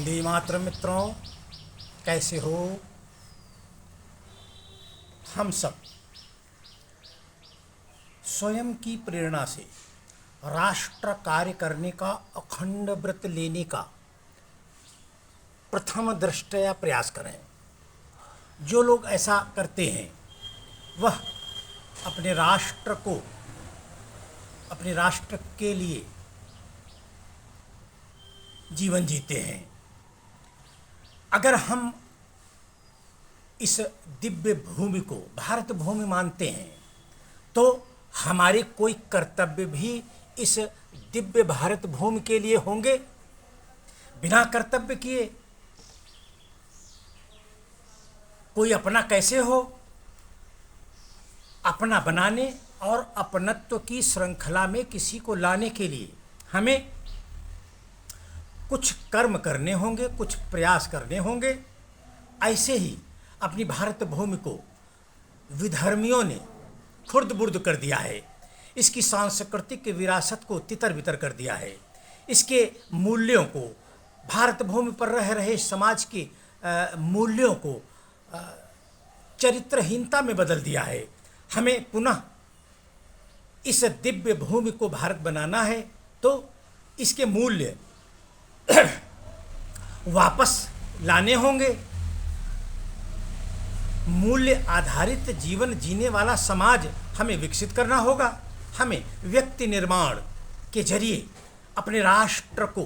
वंदे मातरम मित्रों, कैसे हो? हम सब स्वयं की प्रेरणा से राष्ट्र कार्य करने का अखंड व्रत लेने का प्रथम दृष्टया प्रयास करें। जो लोग ऐसा करते हैं वह अपने राष्ट्र को, अपने राष्ट्र के लिए जीवन जीते हैं। अगर हम इस दिव्य भूमि को भारत भूमि मानते हैं तो हमारे कोई कर्तव्य भी इस दिव्य भारत भूमि के लिए होंगे। बिना कर्तव्य किए कोई अपना कैसे हो? अपना बनाने और अपनत्व की श्रृंखला में किसी को लाने के लिए हमें कुछ कर्म करने होंगे, कुछ प्रयास करने होंगे। ऐसे ही अपनी भारत भूमि को विधर्मियों ने खुर्द-बुर्द कर दिया है। इसकी सांस्कृतिक विरासत को तितर-बितर कर दिया है। इसके मूल्यों को, भारत भूमि पर रह रहे समाज के मूल्यों को चरित्रहीनता में बदल दिया है। हमें पुनः इस दिव्य भूमि को भारत बनाना है तो इसके मूल्य वापस लाने होंगे। मूल्य आधारित जीवन जीने वाला समाज हमें विकसित करना होगा। हमें व्यक्ति निर्माण के जरिए अपने राष्ट्र को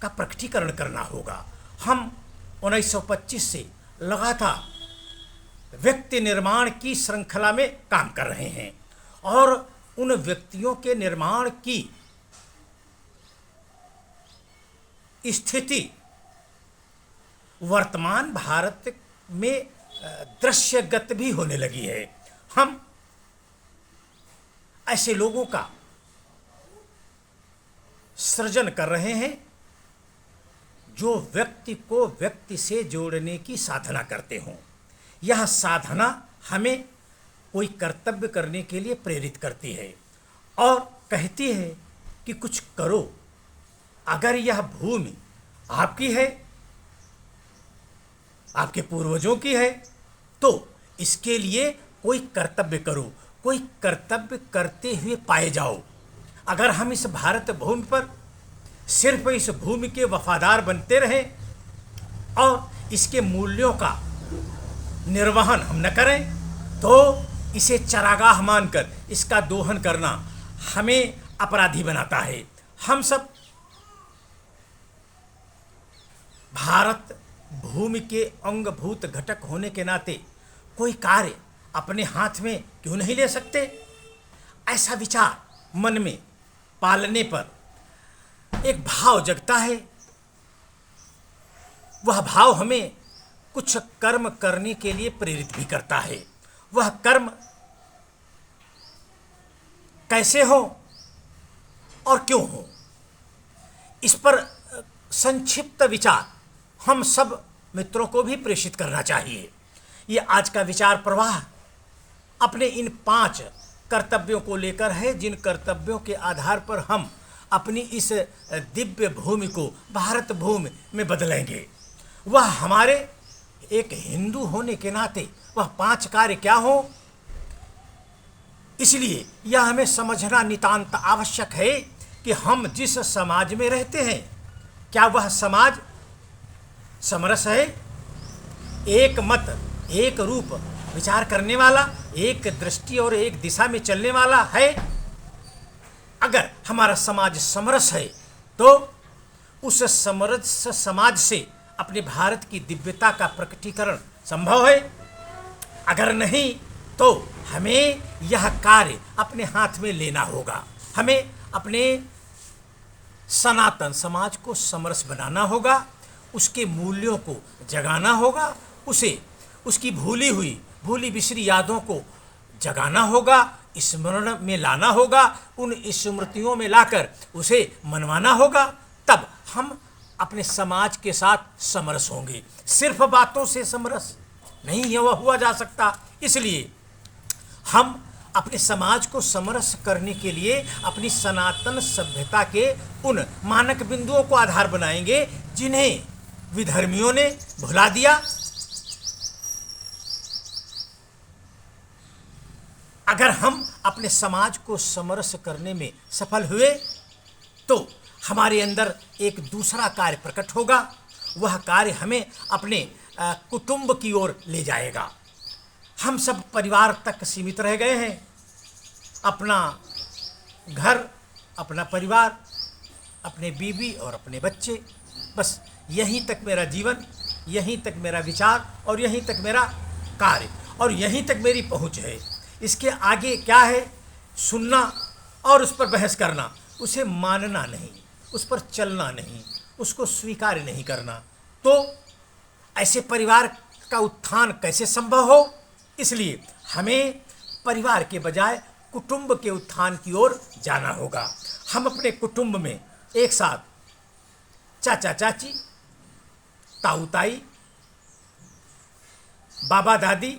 का प्रकटीकरण करना होगा। हम 1925 से लगातार व्यक्ति निर्माण की श्रृंखला में काम कर रहे हैं और उन व्यक्तियों के निर्माण की स्थिति वर्तमान भारत में दृश्यगत भी होने लगी है। हम ऐसे लोगों का सृजन कर रहे हैं जो व्यक्ति को व्यक्ति से जोड़ने की साधना करते हों। यह साधना हमें कोई कर्तव्य करने के लिए प्रेरित करती है और कहती है कि कुछ करो। अगर यह भूमि आपकी है, आपके पूर्वजों की है, तो इसके लिए कोई कर्तव्य करो, कोई कर्तव्य करते हुए पाए जाओ। अगर हम इस भारत भूमि पर सिर्फ इस भूमि के वफादार बनते रहें और इसके मूल्यों का निर्वहन हम न करें तो इसे चरागाह मानकर इसका दोहन करना हमें अपराधी बनाता है। हम सब भारत भूमि के अंगभूत घटक होने के नाते कोई कार्य अपने हाथ में क्यों नहीं ले सकते? ऐसा विचार मन में पालने पर एक भाव जगता है। वह भाव हमें कुछ कर्म करने के लिए प्रेरित भी करता है। वह कर्म कैसे हो और क्यों हो, इस पर संक्षिप्त विचार हम सब मित्रों को भी प्रेषित करना चाहिए। ये आज का विचार प्रवाह अपने इन 5 कर्तव्यों को लेकर है, जिन कर्तव्यों के आधार पर हम अपनी इस दिव्य भूमि को भारत भूमि में बदलेंगे। वह हमारे एक हिंदू होने के नाते वह 5 कार्य क्या हो, इसलिए यह हमें समझना नितांत आवश्यक है कि हम जिस समाज में रहते हैं, क्या वह समाज समरस है, एक मत, एक रूप विचार करने वाला, एक दृष्टि और एक दिशा में चलने वाला है? अगर हमारा समाज समरस है तो उस समरस समाज से अपने भारत की दिव्यता का प्रकटीकरण संभव है। अगर नहीं तो हमें यह कार्य अपने हाथ में लेना होगा। हमें अपने सनातन समाज को समरस बनाना होगा, उसके मूल्यों को जगाना होगा, उसे उसकी भूली बिसरी यादों को जगाना होगा, स्मरण में लाना होगा, उन स्मृतियों में लाकर उसे मनवाना होगा। तब हम अपने समाज के साथ समरस होंगे। सिर्फ बातों से समरस नहीं हुआ जा सकता। इसलिए हम अपने समाज को समरस करने के लिए अपनी सनातन सभ्यता के उन मानक बिंदुओं को आधार बनाएंगे जिन्हें विधर्मियों ने भुला दिया। अगर हम अपने समाज को समरस करने में सफल हुए तो हमारे अंदर एक दूसरा कार्य प्रकट होगा। वह कार्य हमें अपने कुटुंब की ओर ले जाएगा। हम सब परिवार तक सीमित रह गए हैं। अपना घर, अपना परिवार, अपने बीवी और अपने बच्चे, बस यहीं तक मेरा जीवन, यहीं तक मेरा विचार और यहीं तक मेरा कार्य और यहीं तक मेरी पहुंच है। इसके आगे क्या है? सुनना और उस पर बहस करना, उसे मानना नहीं, उस पर चलना नहीं, उसको स्वीकार नहीं करना। तो ऐसे परिवार का उत्थान कैसे संभव हो? इसलिए हमें परिवार के बजाय कुटुंब के उत्थान की ओर जाना होगा। हम अपने कुटुंब में एक साथ चाचा चाची, ताऊ ताई, बाबा दादी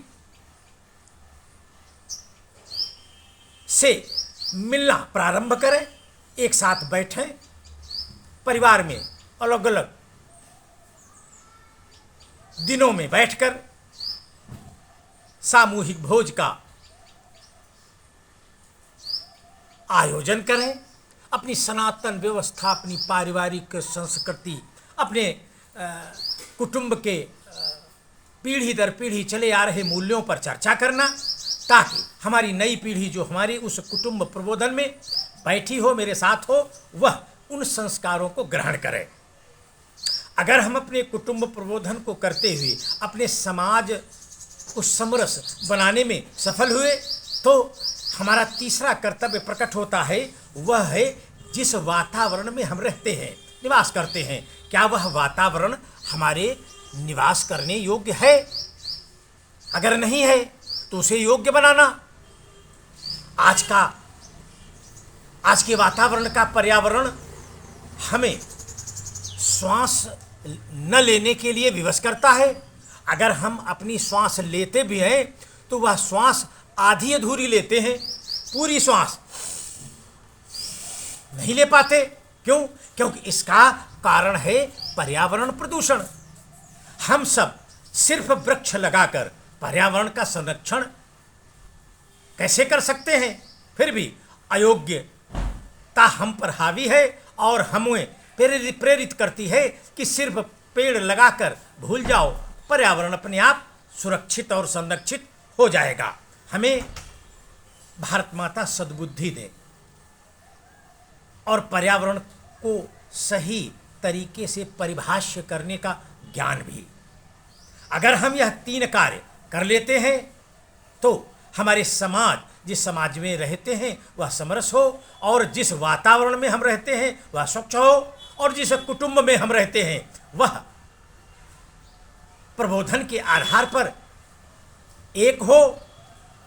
से मिलना प्रारंभ करें, एक साथ बैठें, परिवार में अलग अलग दिनों में बैठकर सामूहिक भोज का आयोजन करें। अपनी सनातन व्यवस्था, अपनी पारिवारिक संस्कृति, अपने कुटुंब के पीढ़ी दर पीढ़ी चले आ रहे मूल्यों पर चर्चा करना, ताकि हमारी नई पीढ़ी जो हमारी उस कुटुंब प्रबोधन में बैठी हो, मेरे साथ हो, वह उन संस्कारों को ग्रहण करे। अगर हम अपने कुटुंब प्रबोधन को करते हुए अपने समाज को समरस बनाने में सफल हुए तो हमारा तीसरा कर्तव्य प्रकट होता है। वह है जिस वातावरण में हम रहते हैं, निवास करते हैं, क्या वह वातावरण हमारे निवास करने योग्य है? अगर नहीं है तो उसे योग्य बनाना। आज के वातावरण का पर्यावरण हमें श्वास न लेने के लिए विवश करता है। अगर हम अपनी श्वास लेते भी हैं तो वह श्वास आधी अधूरी लेते हैं, पूरी श्वास नहीं ले पाते। क्यों? क्योंकि इसका कारण है पर्यावरण प्रदूषण। हम सब सिर्फ वृक्ष लगाकर पर्यावरण का संरक्षण कैसे कर सकते हैं? फिर भी अयोग्यता हम पर हावी है और हमें प्रेरित करती है कि सिर्फ पेड़ लगाकर भूल जाओ, पर्यावरण अपने आप सुरक्षित और संरक्षित हो जाएगा। हमें भारत माता सद्बुद्धि दे और पर्यावरण को सही तरीके से परिभाष्य करने का ज्ञान भी। अगर हम यह तीन कार्य कर लेते हैं तो हमारे समाज, जिस समाज में रहते हैं वह समरस हो, और जिस वातावरण में हम रहते हैं वह स्वच्छ हो, और जिस कुटुंब में हम रहते हैं वह प्रबोधन के आधार पर एक हो,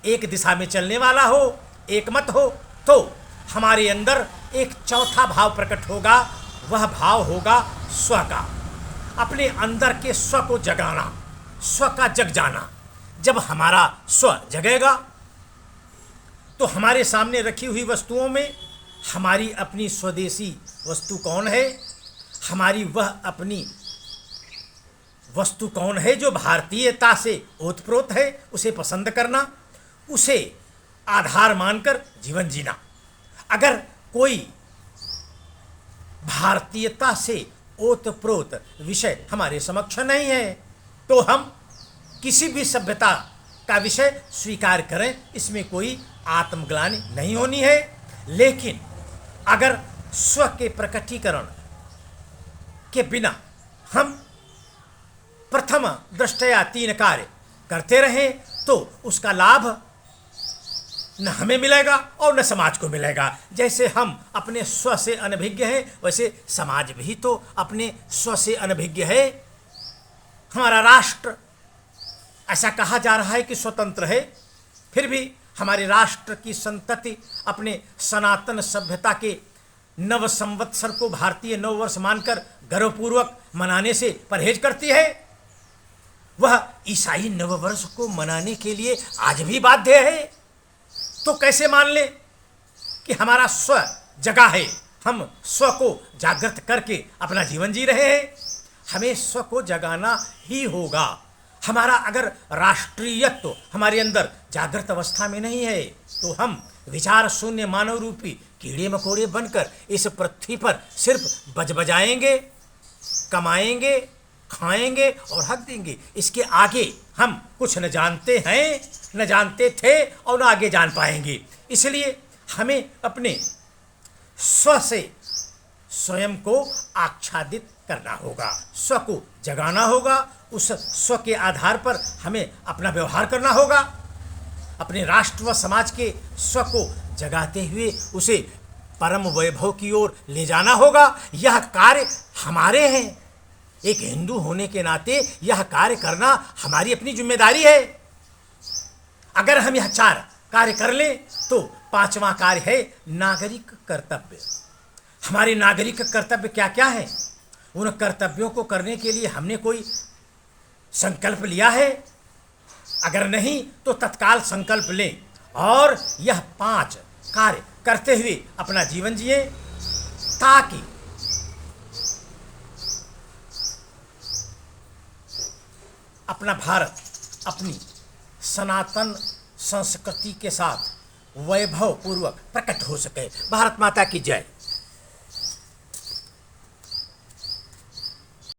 एक दिशा में चलने वाला हो, एक मत हो, तो हमारे अंदर एक चौथा भाव प्रकट होगा। वह भाव होगा स्व का, अपने अंदर के स्व को जगाना, स्व का जग जाना। जब हमारा स्व जगेगा तो हमारे सामने रखी हुई वस्तुओं में हमारी अपनी स्वदेशी वस्तु कौन है, हमारी वह अपनी वस्तु कौन है जो भारतीयता से ओतप्रोत है, उसे पसंद करना, उसे आधार मानकर जीवन जीना। अगर कोई भारतीयता से ओतप्रोत विषय हमारे समक्ष नहीं है तो हम किसी भी सभ्यता का विषय स्वीकार करें, इसमें कोई आत्मग्लानि नहीं होनी है। लेकिन अगर स्व के प्रकटीकरण के बिना हम प्रथम दृष्टया तीन कार्य करते रहें तो उसका लाभ न हमें मिलेगा और न समाज को मिलेगा। जैसे हम अपने स्व से अनभिज्ञ हैं, वैसे समाज भी तो अपने स्व से अनभिज्ञ है। हमारा राष्ट्र ऐसा कहा जा रहा है कि स्वतंत्र है, फिर भी हमारे राष्ट्र की संतति अपने सनातन सभ्यता के नव संवत्सर को भारतीय नववर्ष मानकर गर्वपूर्वक मनाने से परहेज करती है। वह ईसाई नववर्ष को मनाने के लिए आज भी बाध्य है। तो कैसे मान ले कि हमारा स्व जगा है, हम स्व को जागृत करके अपना जीवन जी रहे हैं। हमें स्व को जगाना ही होगा। हमारा अगर राष्ट्रीयत्व हमारे अंदर जागृत अवस्था में नहीं है तो हम विचार शून्य मानव रूपी कीड़े मकोड़े बनकर इस पृथ्वी पर सिर्फ बजबजाएंगे, कमाएंगे, खाएंगे और हक देंगे। इसके आगे हम कुछ न जानते हैं, न जानते थे और न आगे जान पाएंगे। इसलिए हमें अपने स्व से स्वयं को आच्छादित करना होगा, स्व को जगाना होगा। उस स्व के आधार पर हमें अपना व्यवहार करना होगा। अपने राष्ट्र व समाज के स्व को जगाते हुए उसे परम वैभव की ओर ले जाना होगा। यह कार्य हमारे हैं। एक हिंदू होने के नाते यह कार्य करना हमारी अपनी जिम्मेदारी है। अगर हम यह 4 कार्य कर लें तो 5वां कार्य है नागरिक कर्तव्य। हमारे नागरिक कर्तव्य क्या क्या है? उन कर्तव्यों को करने के लिए हमने कोई संकल्प लिया है? अगर नहीं तो तत्काल संकल्प लें और यह 5 कार्य करते हुए अपना जीवन जिए, ताकि अपना भारत अपनी सनातन संस्कृति के साथ वैभव पूर्वक प्रकट हो सके। भारत माता की जय।